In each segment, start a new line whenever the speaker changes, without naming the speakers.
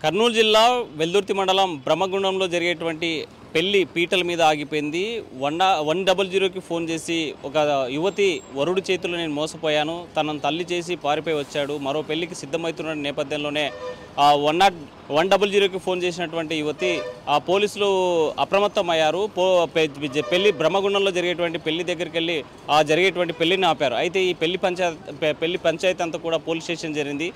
కర్నూలు జిల్లా వెల్దుర్తి మండలం బ్రహ్మగుండంలో జరిగేటువంటి పెళ్లి పీటల మీద ఆగిపోయింది. 100కి ఫోన్ చేసి ఒక యువతి వరుడి చేతుల్లో నేను మోసపోయాను, తనను తల్లి చేసి పారిపోయి వచ్చాడు, మరో పెళ్లికి సిద్ధమవుతున్న నేపథ్యంలోనే 100కి ఫోన్ చేసినటువంటి యువతి పోలీసులు అప్రమత్తమయ్యారు. పెళ్లి బ్రహ్మగుండంలో జరిగేటువంటి పెళ్లి దగ్గరికి వెళ్ళి జరిగేటువంటి పెళ్లిని ఆపారు. అయితే ఈ పెళ్లి పంచాయతీ అంతా కూడా పోలీస్ స్టేషన్ జరిగింది.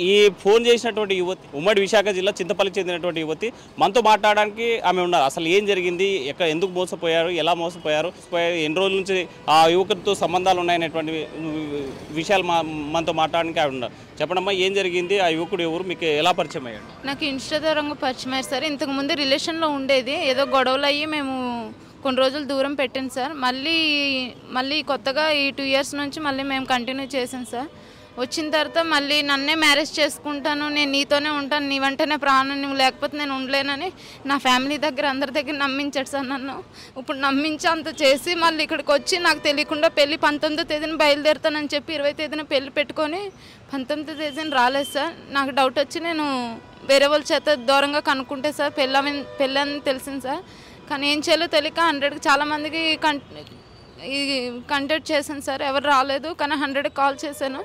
ఈ ఫోన్ చేసినటువంటి యువతి ఉమ్మడి విశాఖ జిల్లా చింతపల్లికి చెందినటువంటి యువతి. మనతో మాట్లాడడానికి ఆమె ఉన్నారు. అసలు ఏం జరిగింది, ఎందుకు మోసపోయారు, ఎలా మోసపోయారు, ఎన్ని రోజుల నుంచి ఆ యువకుడితో సంబంధాలు ఉన్నాయనేటువంటి విషయాలు మనతో మాట్లాడడానికి ఆమె ఉన్నారు. చెప్పడమ్మా, ఏం జరిగింది, ఆ యువకుడు ఎవరు, మీకు ఎలా పరిచయం అయ్యాడు?
నాకు ఇన్స్టా ద్వారా పరిచయం అయ్యారు సార్. ఇంతకుముందు రిలేషన్లో ఉండేది, ఏదో గొడవలు అయ్యి మేము కొన్ని రోజులు దూరం పెట్టాను సార్. మళ్ళీ కొత్తగా ఈ 2 years నుంచి మళ్ళీ మేము కంటిన్యూ చేసాం సార్. వచ్చిన తర్వాత మళ్ళీ నన్నే మ్యారేజ్ చేసుకుంటాను, నేను నీతోనే ఉంటాను, నీ వెంటనే ప్రాణం, నువ్వు లేకపోతే నేను ఉండలేనని నా ఫ్యామిలీ దగ్గర అందరి దగ్గర నమ్మించాడు సార్ నన్ను. ఇప్పుడు నమ్మించి అంత చేసి మళ్ళీ ఇక్కడికి వచ్చి నాకు తెలియకుండా పెళ్ళి 19వ తేదీన బయలుదేరుతానని చెప్పి 20వ తేదీన పెళ్ళి పెట్టుకొని 19వ తేదీన రాలేదు సార్. నాకు డౌట్ వచ్చి నేను వేరే వాళ్ళ చేత దూరంగా కనుక్కుంటే సార్ పెళ్ళి అని తెలిసింది సార్. కానీ ఏం చేయాలో తెలియక 100కి చాలామందికి కాంటాక్ట్ చేశాను సార్, ఎవరు రాలేదు. కానీ 100కి కాల్ చేశాను.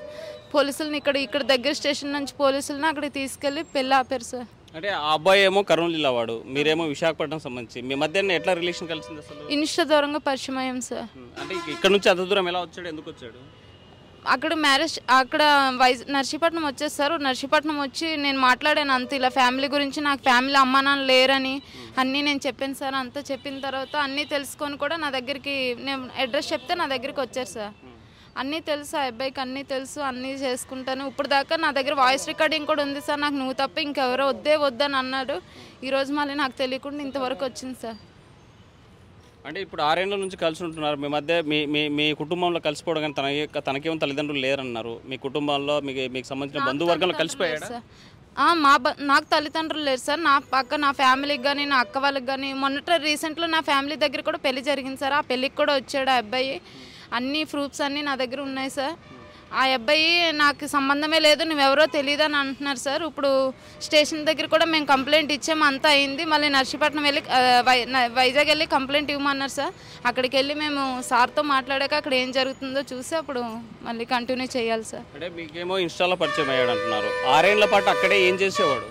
పోలీసులను ఇక్కడ దగ్గర స్టేషన్ నుంచి పోలీసులను అక్కడికి తీసుకెళ్ళి పెళ్ళి ఆపారు సార్.
అంటే ఆ అబ్బాయి ఏమో కర్నూలు జిల్లా వాడు, మీరేమో విశాఖపట్నం సంబంధించి, మీ మధ్య ఎట్లా రిలేషన్ కలిసింది అసలు?
ఇన్స్టా దూరంగా పరిచయం అయ్యాం సార్.
అంటే ఇక్కడ నుంచి అంత దూరం ఎలా వచ్చాడు, ఎందుకు వచ్చాడు?
అక్కడ మ్యారేజ్ అక్కడ నర్సీపట్నం వచ్చేస్తారు. నర్సీపట్నం వచ్చి నేను మాట్లాడాను అంత, ఇలా ఫ్యామిలీ గురించి, నాకు ఫ్యామిలీ అమ్మ నాన్న లేరని అన్నీ నేను చెప్పాను సార్. అంతా చెప్పిన తర్వాత అన్నీ తెలుసుకొని కూడా నా దగ్గరికి, నేను అడ్రస్ చెప్తే నా దగ్గరికి వచ్చారు సార్. అన్నీ తెలుసు, ఆ అబ్బాయికి అన్నీ తెలుసు, అన్నీ చేసుకుంటాను. ఇప్పుడు దాకా నా దగ్గర వాయిస్ రికార్డింగ్ కూడా ఉంది సార్. నాకు నువ్వు తప్ప ఇంకెవరో వద్దని అన్నాడు. ఈరోజు మళ్ళీ నాకు తెలియకుండా ఇంతవరకు వచ్చింది సార్.
అంటే ఇప్పుడు 6 ఏళ్ల నుంచి కలిసి ఉంటున్నారు. మీ మధ్య మీ కుటుంబంలో కలిసిపోవడం కానీ తనకేమో తల్లిదండ్రులు లేరన్నారు. మీ కుటుంబంలో మీకు సంబంధించిన బంధువర్గంలో కలిసిపోయాడు?
నాకు తల్లిదండ్రులు లేరు సార్. నా ఫ్యామిలీకి కానీ, నా అక్క వాళ్ళకి కానీ, రీసెంట్లో నా ఫ్యామిలీ దగ్గర కూడా పెళ్లి జరిగింది సార్. ఆ పెళ్ళికి కూడా వచ్చాడు ఆ అబ్బాయి. అన్ని ప్రూఫ్స్ అన్నీ నా దగ్గర ఉన్నాయి సార్. ఆ అబ్బాయి నాకు సంబంధమే లేదు, నువ్వెవరో తెలియదు అని అంటున్నారు సార్. ఇప్పుడు స్టేషన్ దగ్గర కూడా మేము కంప్లైంట్ ఇచ్చాము, అంతా అయింది. మళ్ళీ నర్సీపట్నం వెళ్ళి వైజాగ్ వెళ్ళి కంప్లైంట్ ఇవ్వమన్నారు సార్. అక్కడికి వెళ్ళి మేము సార్తో మాట్లాడాక అక్కడ ఏం జరుగుతుందో చూసి అప్పుడు మళ్ళీ కంటిన్యూ చేయాలి సార్.
అంటే మీకేమో ఇన్స్టాలో పరిచయం అయ్యాడు అంటున్నారు. 6 ఏళ్ల పాటు అక్కడే ఏం చేసేవాడు?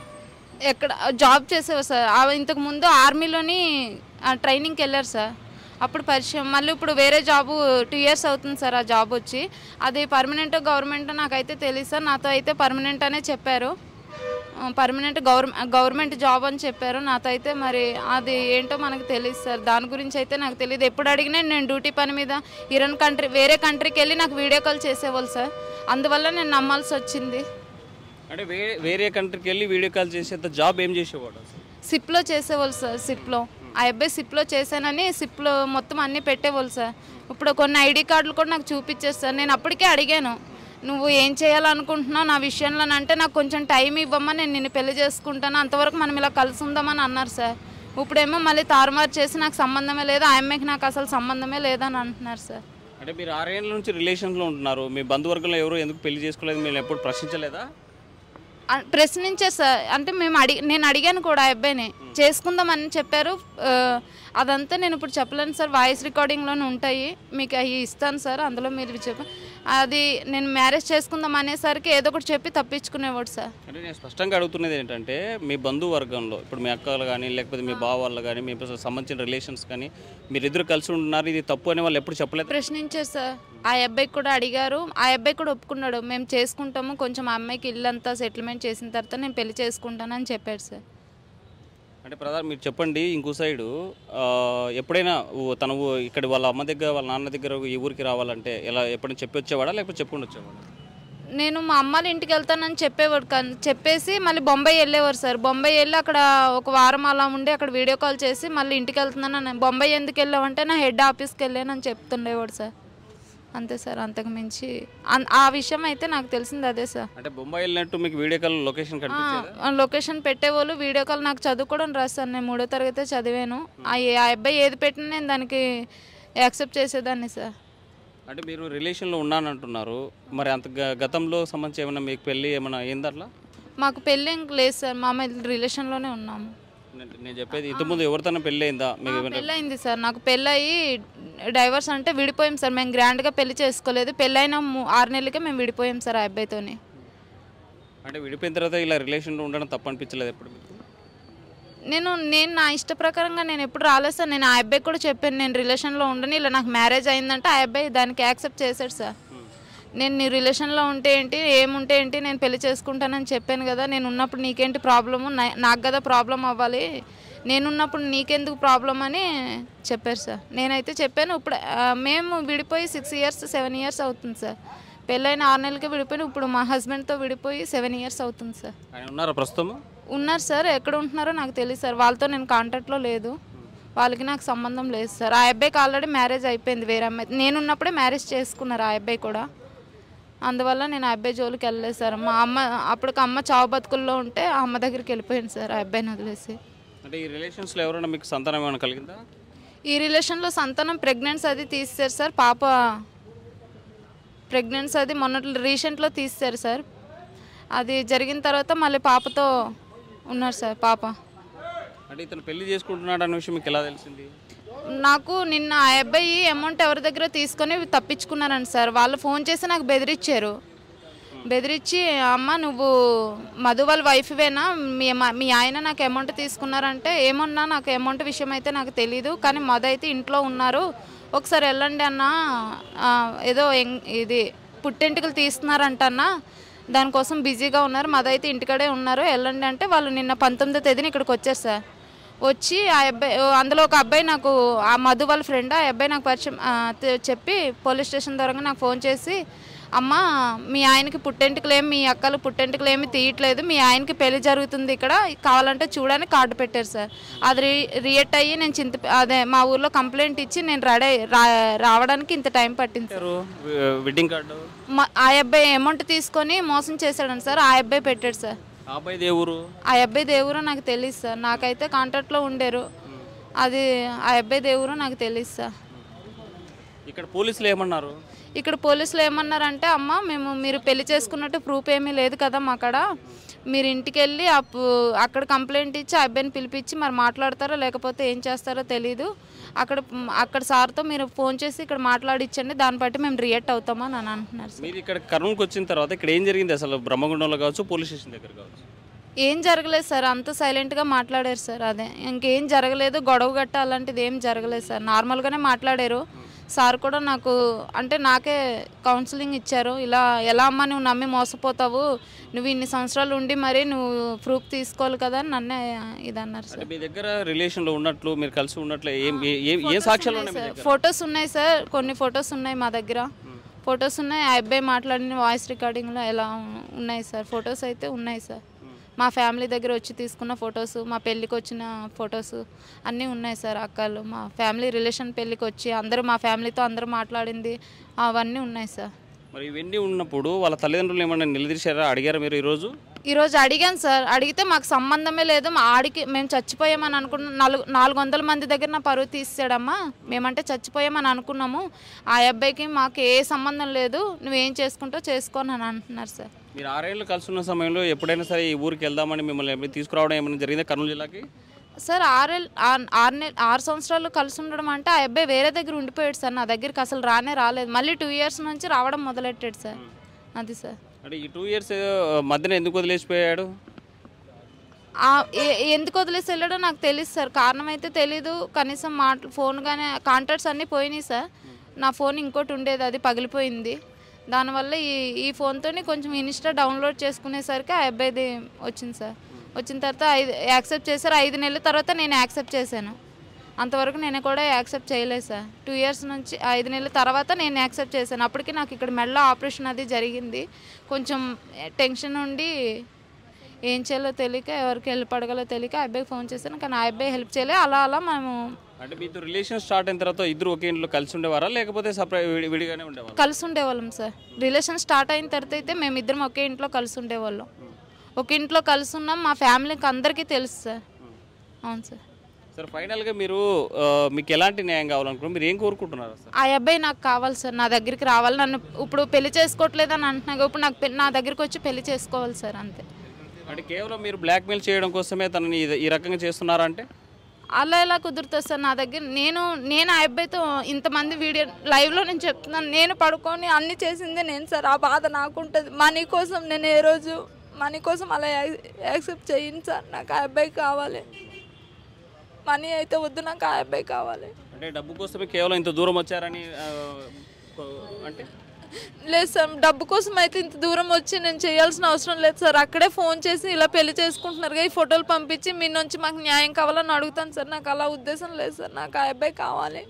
ఎక్కడ జాబ్ చేసేవాడు సార్. ఇంతకుముందు ఆర్మీలోని ట్రైనింగ్కి వెళ్ళారు సార్. అప్పుడు పరిచయం. మళ్ళీ ఇప్పుడు వేరే జాబు 2 years అవుతుంది సార్ ఆ జాబ్ వచ్చి. అది పర్మనెంట్ గవర్నమెంట్ నాకైతే తెలియదు సార్. నాతో అయితే పర్మనెంట్ అనే చెప్పారు, పర్మనెంట్ గవర్నమెంట్ జాబ్ అని చెప్పారు నాతో అయితే. మరి అది ఏంటో మనకు తెలియదు సార్, దాని గురించి అయితే నాకు తెలియదు. ఎప్పుడు అడిగినా నేను డ్యూటీ పని మీద వేరే కంట్రీకి వెళ్ళి నాకు వీడియో కాల్ చేసేవాళ్ళు సార్. అందువల్ల నేను నమ్మాల్సి వచ్చింది.
అంటే వేరే కంట్రీకి వెళ్ళి వీడియో కాల్ చేసేంత జాబ్ ఏం చేసేవాడు?
సిప్లో చేసేవాళ్ళు సార్. సిప్లో ఆ అబ్బాయి సిప్లో చేశానని సిప్లో మొత్తం అన్నీ పెట్టేవాళ్ళు సార్. ఇప్పుడు కొన్ని ఐడి కార్డులు కూడా నాకు చూపించారు సార్. నేను అప్పటికే అడిగాను, నువ్వు ఏం చేయాలనుకుంటున్నావు నా విషయంలో అంటే, నాకు కొంచెం టైం ఇవ్వమ్మా, నేను నిన్ను పెళ్లి చేసుకుంటాను, అంతవరకు మనం ఇలా కలిసి ఉందామని అన్నారు సార్. ఇప్పుడేమో మళ్ళీ తారుమారు చేసి నాకు సంబంధమే లేదు, ఆ అమ్మాయికి నాకు అసలు సంబంధమే లేదని అంటున్నారు సార్.
అంటే మీరు 6 ఏళ్ళ నుంచి రిలేషన్లో ఉంటున్నారు, మీ బంధువర్గంలో ఎవరు ఎందుకు పెళ్లి చేసుకోలేదు, మీరు ఎప్పుడు ప్రశ్నించలేదా?
ప్రశ్నించారు సార్. అంటే నేను అడిగాను కూడా ఆ అబ్బాయిని, చేసుకుందామని చెప్పారు. అదంతా నేను ఇప్పుడు చెప్పలేను సార్, వాయిస్ రికార్డింగ్లోనే ఉంటాయి, మీకు అవి ఇస్తాను సార్. అందులో మీరు అది నేను మ్యారేజ్ చేసుకుందాం అనేసరికి ఏదో ఒకటి చెప్పి తప్పించుకునేవాడు సార్.
అంటే నేను స్పష్టంగా అడుగుతున్నది ఏంటంటే, మీ బంధువర్గంలో ఇప్పుడు మీ అక్కలు కానీ, లేకపోతే మీ బావ వాళ్ళు కానీ, మీ సంబంధించిన రిలేషన్స్ కానీ, మీరిద్దరు కలిసి ఉంటున్నారు, ఇది తప్పు అని వాళ్ళు ఎప్పుడు చెప్పలేదు?
ప్రశ్నించారు సార్. ఆ అబ్బాయికి కూడా అడిగారు, ఆ అబ్బాయి కూడా ఒప్పుకున్నాడు, మేము చేసుకుంటాము, కొంచెం ఆ అమ్మాయికి ఇల్లంతా సెటిల్మెంట్ చేసిన తర్వాత నేను పెళ్లి చేసుకుంటానని చెప్పాడు సార్.
అంటే ప్రధాన మీరు చెప్పండి, ఇంకో సైడు ఎప్పుడైనా తను ఇక్కడ వాళ్ళ అమ్మ దగ్గర, వాళ్ళ నాన్న దగ్గర ఈ ఊరికి రావాలంటే ఎలా, ఎప్పుడైనా చెప్పి వచ్చేవాడా లేకపోతే చెప్పుకొని వచ్చేవాడా?
నేను మా అమ్మాళ్ళ ఇంటికి వెళ్తానని చెప్పేవాడు, కానీ చెప్పేసి మళ్ళీ బొంబాయి వెళ్ళేవారు సార్. బొంబాయి వెళ్ళి అక్కడ 1 వారం అలా ఉండి అక్కడ వీడియో కాల్ చేసి మళ్ళీ ఇంటికి వెళ్తున్నాను, బొంబాయి ఎందుకు వెళ్ళావంటే నా హెడ్ ఆఫీస్కి వెళ్ళానని చెప్తుండేవాడు సార్. అంతే సార్, అంతకు మించి ఆ విషయం అయితే నాకు తెలిసింది అదే సార్.
అంటే బొంబాయి వెళ్ళినట్టు మీకు వీడియో కాల్ లొకేషన్ కనిపించేదా?
లొకేషన్ పెట్టేవాళ్ళు, వీడియో కాల్ నాకు చదువుకోవడం రాస్తాను, నేను 3వ తరగతి చదివాను. ఆ అబ్బాయి ఏది పెట్టినా నేను దానికి యాక్సెప్ట్ చేసేదాన్ని సార్.
అంటే మీరు రిలేషన్లో ఉన్నానంటున్నారు, మరి అంత గతంలో సంబంధించి ఏమైనా మీకు పెళ్ళి ఏమైనా అయింది అట్లా?
మాకు పెళ్ళి ఇంక లేదు సార్, మా రిలేషన్లోనే ఉన్నాము.
నేను చెప్పేది ఇంతకుముందు ఎవరితోనే పెళ్ళి అయిందా మీకు?
పెళ్ళి అయింది సార్, నాకు పెళ్ళి అయ్యి డైవర్స్ అంటే విడిపోయాం సార్. మేము గ్రాండ్గా పెళ్లి చేసుకోలేదు, పెళ్ళైన 6 నెలలకే మేము విడిపోయాం సార్ ఆ అబ్బాయితోని.
అంటే విడిపోయిన తర్వాత ఇలా రిలేషన్లో ఉండడం తప్పు అనిపించలేదు ఎప్పుడు మీకు?
నేను నా ఇష్ట ప్రకారంగా నేను ఎప్పుడు రాలేదు సార్. నేను ఆ అబ్బాయికి కూడా చెప్పాను నేను రిలేషన్లో ఉండని, ఇలా నాకు మ్యారేజ్ అయిందంటే ఆ అబ్బాయి దానికి యాక్సెప్ట్ చేశాడు సార్. నేను నీ రిలేషన్లో ఉంటే ఏంటి, ఏముంటే ఏంటి, నేను పెళ్లి చేసుకుంటానని చెప్పాను కదా, నేను ఉన్నప్పుడు నీకేంటి ప్రాబ్లము, నాకు కదా ప్రాబ్లం అవ్వాలి, నేనున్నప్పుడు నీకెందుకు ప్రాబ్లం అని చెప్పారు సార్. నేనైతే చెప్పాను. ఇప్పుడు మేము విడిపోయి 6 ఇయర్స్ 7 ఇయర్స్ అవుతుంది సార్. పెళ్ళైన 6 నెలలకే విడిపోయి ఇప్పుడు మా హస్బెండ్తో విడిపోయి 7 ఇయర్స్ అవుతుంది సార్.
ఆయన ఉన్నారా ప్రస్తుతం?
ఉన్నారు సార్, ఎక్కడ ఉంటున్నారో నాకు తెలియదు సార్. వాళ్ళతో నేను కాంటాక్ట్లో లేదు, వాళ్ళకి నాకు సంబంధం లేదు సార్. ఆ అబ్బాయికి ఆల్రెడీ మ్యారేజ్ అయిపోయింది వేరే అమ్మాయి, నేనున్నప్పుడే మ్యారేజ్ చేసుకున్నారు ఆ అబ్బాయి కూడా. అందువల్ల నేను ఆ అబ్బాయి జోలికి వెళ్ళలేదు సార్. మా అమ్మ అప్పటికి అమ్మ చావు బతుకుల్లో ఉంటే ఆ అమ్మ దగ్గరికి వెళ్ళిపోయింది సార్ ఆ అబ్బాయిని వదిలేసి.
అంటే ఈ రిలేషన్స్లో ఎవరైనా మీకు సంతానం ఏమైనా కలిగిందా?
ఈ రిలేషన్లో సంతానం ప్రెగ్నెన్సీ అది తీసేశారు సార్. పాప ప్రెగ్నెన్సీ అది రీసెంట్లో తీసేశారు సార్. అది జరిగిన తర్వాత మళ్ళీ పాపతో ఉన్నారు సార్ పాప.
అంటే ఇతను పెళ్లి చేసుకుంటున్నాడు అన్న విషయం మీకు ఎలా తెలిసింది?
నాకు నిన్న ఆ అబ్బాయి అమౌంట్ ఎవరి దగ్గర తీసుకొని తప్పించుకున్నారండి సార్. వాళ్ళు ఫోన్ చేసి నాకు బెదిరించారు. బెదిరించి అమ్మ నువ్వు మధు వాళ్ళ వైఫ్వేనా, మీ ఆయన నాకు అమౌంట్ తీసుకున్నారంటే ఏమన్నా నాకు అమౌంట్ విషయం అయితే నాకు తెలీదు, కానీ మధు అయితే ఇంట్లో ఉన్నారు, ఒకసారి వెళ్ళండి అన్న, ఏదో ఇది పుట్టెంటుకలు తీస్తున్నారంట అన్న, దానికోసం బిజీగా ఉన్నారు, మధు అయితే ఇంటికాడే ఉన్నారు, వెళ్ళండి అంటే వాళ్ళు నిన్న 19వ తేదీన ఇక్కడికి వచ్చారు సార్. వచ్చి ఆ అబ్బాయి, అందులో ఒక అబ్బాయి నాకు ఆ మధు వాళ్ళ ఫ్రెండ్, ఆ అబ్బాయి నాకు పరిచయం చెప్పి పోలీస్ స్టేషన్ ద్వారా నాకు ఫోన్ చేసి అమ్మ మీ ఆయనకి పుట్టెంటుకలేమి, మీ అక్కలు పుట్టెంటుకలేమి తీయట్లేదు, మీ ఆయనకి పెళ్లి జరుగుతుంది ఇక్కడ, కావాలంటే చూడని కార్డు పెట్టారు సార్. అది రియాక్ట్ అయ్యి నేను అదే మా ఊర్లో కంప్లైంట్ ఇచ్చి నేను రావడానికి ఇంత టైం పట్టింది సార్.
వెడ్డింగ్ కార్డు
ఆ అబ్బాయి అమౌంట్ తీసుకొని మోసం చేశాడని సార్ ఆ అబ్బాయి పెట్టాడు సార్.
ఆ అబ్బాయి దేవురు? ఆ
అబ్బాయి దేవురు నాకు తెలియదు సార్, నాకైతే కాంటాక్ట్లో ఉండేరు. అది ఆ అబ్బాయి దేవురు నాకు తెలియదు సార్.
ఇక్కడ పోలీసులు ఏమన్నారు?
ఇక్కడ పోలీసులు ఏమన్నారంటే అమ్మ మీరు పెళ్లి చేసుకున్నట్టు ప్రూఫ్ ఏమీ లేదు కదా మా కాడ, మీరు ఇంటికి వెళ్ళి అక్కడ కంప్లైంట్ ఇచ్చి ఆ అబ్బాయిని పిలిపించి మరి మాట్లాడతారో లేకపోతే ఏం చేస్తారో తెలీదు, అక్కడ సార్తో మీరు ఫోన్ చేసి ఇక్కడ మాట్లాడిచ్చండి, దాన్ని బట్టి మేము రియాక్ట్ అవుతామని అని అంటున్నారు సార్.
మీరు ఇక్కడ కర్నూలుకి వచ్చిన తర్వాత ఇక్కడ ఏం జరిగింది అసలు? బ్రహ్మగుండంలో కావచ్చు, పోలీస్ స్టేషన్ దగ్గర కావచ్చు,
ఏం జరగలేదు సార్, అంత సైలెంట్గా మాట్లాడారు సార్. అదే ఇంకేం జరగలేదు, గొడవ గట్ట అలాంటిది ఏం జరగలేదు సార్, నార్మల్గానే మాట్లాడారు. సార్ కూడా నాకు అంటే నాకే కౌన్సిలింగ్ ఇచ్చారు, ఇలా ఎలా అమ్మ నువ్వు నమ్మి మోసపోతావు, నువ్వు ఇన్ని సంవత్సరాలు ఉండి మరి నువ్వు ప్రూఫ్ తీసుకోవాలి కదా అని నన్నే ఇదన్నారు సార్.
మీ దగ్గర రిలేషన్లో ఉన్నట్లు మీరు కలిసి ఉన్నట్లు ఏ సాక్ష్యాలు ఉన్నాయి?
ఫొటోస్ ఉన్నాయి సార్, కొన్ని ఫొటోస్ ఉన్నాయి మా దగ్గర, ఫొటోస్ ఉన్నాయి. ఆ అబ్బాయి మాట్లాడిన వాయిస్ రికార్డింగ్లో ఎలా ఉన్నాయి సార్, ఫొటోస్ అయితే ఉన్నాయి సార్. మా ఫ్యామిలీ దగ్గర వచ్చి తీసుకున్న ఫొటోస్, మా పెళ్ళికి వచ్చిన ఫొటోస్ అన్నీ ఉన్నాయి సార్. అక్కలు మా ఫ్యామిలీ రిలేషన్ పెళ్ళికి వచ్చి అందరూ మా ఫ్యామిలీతో అందరూ మాట్లాడింది అవన్నీ ఉన్నాయి సార్.
మరి ఇవన్నీ ఉన్నప్పుడు వాళ్ళ తల్లిదండ్రులు ఏమన్నా నిలదీశారా, అడిగారా మీరు? ఈరోజు
అడిగాను సార్, అడిగితే మాకు సంబంధమే లేదు, మా ఆడికి మేము చచ్చిపోయామని అనుకున్న 400 మంది దగ్గర నా పరువు తీసాడమ్మా, మేమంటే చచ్చిపోయామని అనుకున్నాము, ఆ అబ్బాయికి మాకు ఏ సంబంధం లేదు, నువ్వేం చేసుకుంటావు చేసుకోని అని అంటున్నారు సార్.
మీరు 6 ఏళ్ళు కలిసి ఉన్న సమయంలో ఎప్పుడైనా సరే ఈ ఊరికి వెళ్దామని మిమ్మల్ని తీసుకురావడం ఏమైనా జరిగిందా కర్నూలు జిల్లాకి?
సార్ 6 సంవత్సరాలు కలిసి ఉండడం అంటే ఆ అబ్బాయి వేరే దగ్గర ఉండిపోయాడు సార్, నా దగ్గరికి అసలు రాలేదు, మళ్ళీ 2 ఇయర్స్ నుంచి రావడం మొదలెట్టాడు సార్. అది సార్.
అంటే ఈ 2 ఇయర్స్ మధ్యన ఎందుకు వదిలేసిపోయాడు?
ఎందుకు వదిలేసి వెళ్ళాడో నాకు తెలియదు సార్, కారణం అయితే తెలీదు. కనీసం ఫోన్ కానీ కాంటాక్ట్స్ అన్నీ పోయినాయి సార్. నా ఫోన్ ఇంకోటి ఉండేది, అది పగిలిపోయింది. దానివల్ల ఈ ఫోన్తో కొంచెం ఇన్స్టా డౌన్లోడ్ చేసుకునేసరికి ఆ అబ్బాయిది వచ్చింది సార్. వచ్చిన తర్వాత యాక్సెప్ట్ చేశారు. 5 నెలల తర్వాత నేను యాక్సెప్ట్ చేశాను, అంతవరకు నేను కూడా యాక్సెప్ట్ చేయలేదు సార్. 2 ఇయర్స్ నుంచి 5 నెలల తర్వాత నేను యాక్సెప్ట్ చేశాను. అప్పటికి నాకు ఇక్కడ మెడలో ఆపరేషన్ అది జరిగింది. కొంచెం టెన్షన్ ఉండి ఏం చేయాలో తెలియక, ఎవరికి హెల్ప్ అడగాలో తెలియక ఆ అబ్బాయికి ఫోన్ చేశాను, కానీ ఆ అబ్బాయి హెల్ప్ చేయలేదు. అలా మేము
అంటే మీతో రిలేషన్ స్టార్ట్ అయిన తర్వాత ఇద్దరు ఒకే ఇంట్లో కలిసి ఉండేవారా లేకపోతే సపరేట్ విడిగానే ఉండేవారా?
కలిసి ఉండేవాళ్ళం సార్. రిలేషన్ స్టార్ట్ అయిన తర్వాత అయితే మేమిద్దరం ఒకే ఇంట్లో కలిసి ఉండేవాళ్ళం. ఒక ఇంట్లో కలిసి ఉన్నాం, మా ఫ్యామిలీకి అందరికీ తెలుసు సార్. అవును సార్.
సార్ ఫైనల్గా మీకు ఎలాంటి న్యాయం కావాలనుకుంటున్నారు, మీరు ఏం కోరుకుంటున్నారు సార్?
ఆ అబ్బాయి నాకు కావాలి సార్, నా దగ్గరికి రావాలి. నన్ను ఇప్పుడు పెళ్లి చేసుకోవట్లేదని అంటున్నాగా, ఇప్పుడు నా దగ్గరికి వచ్చి పెళ్లి చేసుకోవాలి సార్, అంతే.
అంటే కేవలం మీరు బ్లాక్మెయిల్ చేయడం కోసమే తనని ఈ రకంగా చేస్తున్నారంటే
అలా ఎలా కుదురుతుంది సార్ నా దగ్గర నేను ఆ అబ్బాయితో ఇంతమంది వీడియో లైవ్లో నేను చెప్తున్నాను, నేను పడుకొని అన్ని చేసిందే నేను సార్. ఆ బాధ నాకుంటుంది. మనీ కోసం నేను ఏ రోజు మనీ కోసం అలా యాక్సెప్ట్ చేయను సార్. నాకు ఆ అబ్బాయి కావాలి, మనీ అయితే వద్దు, నాకు ఆ అబ్బాయి కావాలి.
అంటే డబ్బు కోసమే కేవలం ఇంత దూరం వచ్చారని అంటే
లేదు సార్, డబ్బు కోసం అయితే ఇంత దూరం వచ్చి నేను చేయాల్సిన అవసరం లేదు సార్. అక్కడే ఫోన్ చేసి ఇలా పెళ్లి చేసుకుంటున్నారు, ఈ ఫోటోలు పంపించి మీ నుంచి మాకు న్యాయం కావాలని అడుగుతాను సార్. నాకు అలా ఉద్దేశం లేదు సార్, నాకు ఆ అబ్బాయి కావాలి.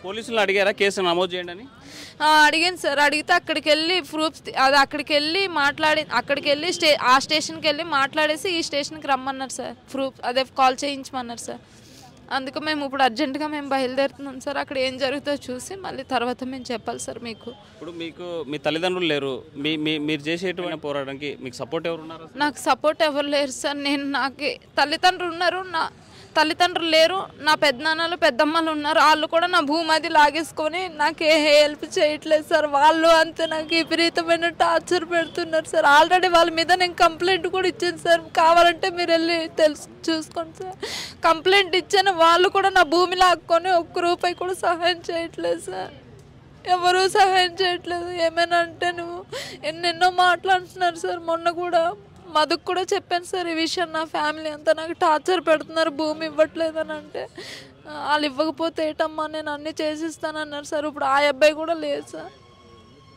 పోలీసులు అడిగారా కేసు నమోదు చేయండి అని?
అడిగాను సార్. అడిగితే అక్కడికి వెళ్ళి ప్రూఫ్స్ అది అక్కడికి వెళ్ళి అక్కడికి వెళ్ళి ఆ స్టేషన్కి వెళ్ళి మాట్లాడేసి ఈ స్టేషన్కి రమ్మన్నారు సార్. ప్రూఫ్ అదే కాల్ చేయించమన్నారు సార్. అందుకు మేము ఇప్పుడు అర్జెంటుగా మేము బయలుదేరుతున్నాం సార్. అక్కడ ఏం జరుగుతుందో చూసి మళ్ళీ తర్వాత మేము చెప్పాలి సార్ మీకు.
ఇప్పుడు మీకు మీ తల్లిదండ్రులు లేరు, మీరు చేసేటువంటి పోరాటానికి మీకు సపోర్ట్ ఎవరు ఉన్నారు?
నాకు సపోర్ట్ ఎవరు లేరు సార్. నాకు తల్లిదండ్రులు ఉన్నారు, నా తల్లిదండ్రులు లేరు. నా పెద్దనాన్నలు పెద్దమ్మలు ఉన్నారు, వాళ్ళు కూడా నా భూమి అది లాగేసుకొని నాకు ఏ హెల్ప్ చేయట్లేదు సార్. వాళ్ళు అంతే నాకు విపరీతమైన టార్చర్ పెడుతున్నారు సార్. ఆల్రెడీ వాళ్ళ మీద నేను కంప్లైంట్ కూడా ఇచ్చాను సార్. కావాలంటే మీరు వెళ్ళి చూసుకోండి సార్. కంప్లైంట్ ఇచ్చాను, వాళ్ళు కూడా నా భూమి లాక్కొని ఒక్క రూపాయి కూడా సహాయం చేయట్లేదు సార్. ఎవరూ సహాయం చేయట్లేదు. ఏమైనా అంటే నువ్వు ఎన్నెన్నో మాట్లాడుతున్నారు సార్. మొన్న కూడా మధుకు కూడా చెప్పాను సార్ ఈ విషయం. నా ఫ్యామిలీ అంతా నాకు టార్చర్ పెడుతున్నారు, భూమి ఇవ్వట్లేదు అని అంటే, వాళ్ళు ఇవ్వకపోతే ఏటమ్మా నేను అన్నీ చేసిస్తానన్నారు సార్. ఇప్పుడు ఆ అబ్బాయి కూడా లేదు సార్.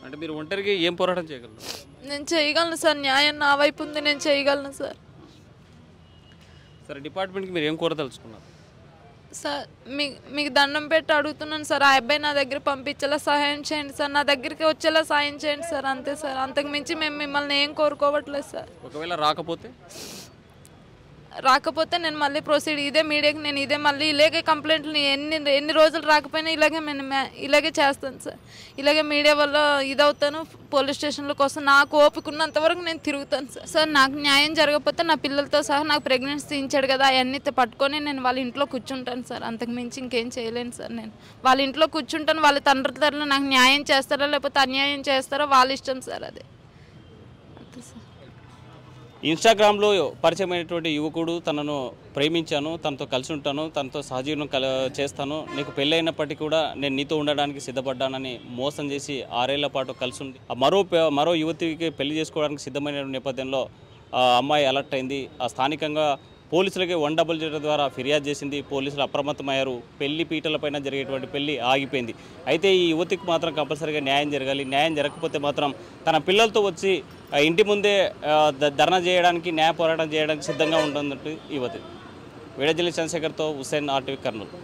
అంటే మీరు ఒంటరిగా ఏం పోరాటం చేయగలరు?
నేను చేయగలను సార్, న్యాయం నా వైపు ఉంది, నేను చేయగలను సార్.
సరే, డిపార్ట్మెంట్కి మీరు ఏం కోరదలుచుకున్నారు
సార్? మీకు దండం పెట్టి అడుగుతున్నాను సార్, ఆ అబ్బాయి నా దగ్గర పంపించేలా సహాయం చేయండి సార్. నా దగ్గరికి వచ్చేలా సాయం చేయండి సార్, అంతే సార్. అంతకు మించి మేము మిమ్మల్ని ఏం కోరుకోవట్లేదు సార్.
ఒకవేళ రాకపోతే నేను మళ్ళీ ప్రొసీడ్ ఇదే మీడియాకి నేను ఇదే మళ్ళీ ఇలాగే కంప్లైంట్లు ఎన్ని రోజులు రాకపోయినా ఇలాగే చేస్తాను సార్. ఇలాగే మీడియా వల్ల ఇదవుతాను. పోలీస్ స్టేషన్ల కోసం నాకు ఓపిక ఉన్నంతవరకు నేను తిరుగుతాను సార్. సార్ నాకు న్యాయం జరగకపోతే నా పిల్లలతో సహా నాకు ప్రెగ్నెన్సీ ఇచ్చాడు కదా, అవన్నీ పట్టుకొని నేను వాళ్ళ ఇంట్లో కూర్చుంటాను సార్. అంతకు మించి ఇంకేం చేయలేను సార్. నేను వాళ్ళ ఇంట్లో కూర్చుంటాను. వాళ్ళ తండ్రులు నాకు న్యాయం చేస్తారా లేకపోతే అన్యాయం చేస్తారో వాళ్ళ ఇష్టం సార్. అదే అంతే సార్. ఇన్స్టాగ్రామ్లో పరిచయమైనటువంటి యువకుడు తనను ప్రేమించాను, తనతో కలిసి ఉంటాను, తనతో సహజీవనం చేస్తాను, నీకు పెళ్ళైనప్పటికీ కూడా నేను నీతో ఉండడానికి సిద్ధపడ్డానని మోసం చేసి 6 ఏళ్ల పాటు కలిసి ఉండి మరో యువతికి పెళ్లి చేసుకోవడానికి సిద్ధమైన నేపథ్యంలో ఆ అమ్మాయి అలర్ట్ అయింది. ఆ స్థానికంగా పోలీసులకి 100 ద్వారా ఫిర్యాదు చేసింది. పోలీసులు అప్రమత్తమయ్యారు. పెళ్లి పీటలపైన జరిగేటువంటి పెళ్లి ఆగిపోయింది. అయితే ఈ యువతికి మాత్రం కంపల్సరీగా న్యాయం జరగాలి. న్యాయం జరగకపోతే మాత్రం తన పిల్లలతో వచ్చి ఇంటి ముందే ధర్నా చేయడానికి, న్యాయ పోరాటం చేయడానికి సిద్ధంగా ఉంటున్నట్టు యువతి. వీడియో జర్నలిస్ట్ చంద్రశేఖర్తో హుస్సేన్, RTV కర్నూలు.